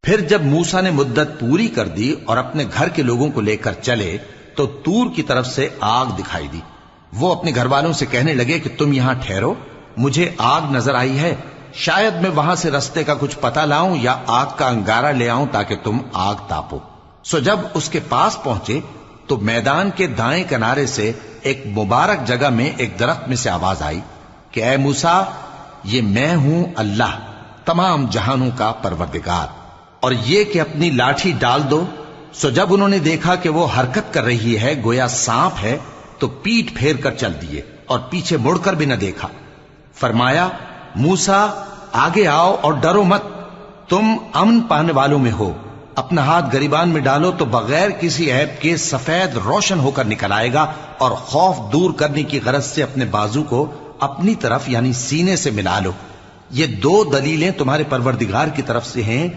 پھر جب موسیٰ نے مدت پوری کر دی اور اپنے گھر کے لوگوں کو لے کر چلے تو طور کی طرف سے آگ دکھائی دی۔ وہ اپنے گھر والوں سے کہنے لگے کہ تم یہاں ٹھہرو، مجھے آگ نظر آئی ہے، شاید میں وہاں سے رستے کا کچھ پتہ لاؤں یا آگ کا انگارہ لے آؤں تاکہ تم آگ تاپو۔ سو جب اس کے پاس پہنچے تو میدان کے دائیں کنارے سے ایک مبارک جگہ میں ایک درخت میں سے آواز آئی کہ اے موسیٰ، یہ میں ہوں اللہ، تمام جہانوں کا پروردگار، اور یہ کہ اپنی لاٹھی ڈال دو۔ سو جب انہوں نے دیکھا کہ وہ حرکت کر رہی ہے گویا سانپ ہے تو پیٹ پھیر کر چل دیے اور پیچھے مڑ کر بھی نہ دیکھا۔ فرمایا موسیٰ آگے آؤ اور ڈرو مت، تم امن پانے والوں میں ہو۔ اپنا ہاتھ گریبان میں ڈالو تو بغیر کسی عیب کے سفید روشن ہو کر نکل آئے گا، اور خوف دور کرنے کی غرض سے اپنے بازو کو اپنی طرف یعنی سینے سے ملا لو۔ یہ دو دلیلیں تمہارے پروردگار کی طرف سے ہیں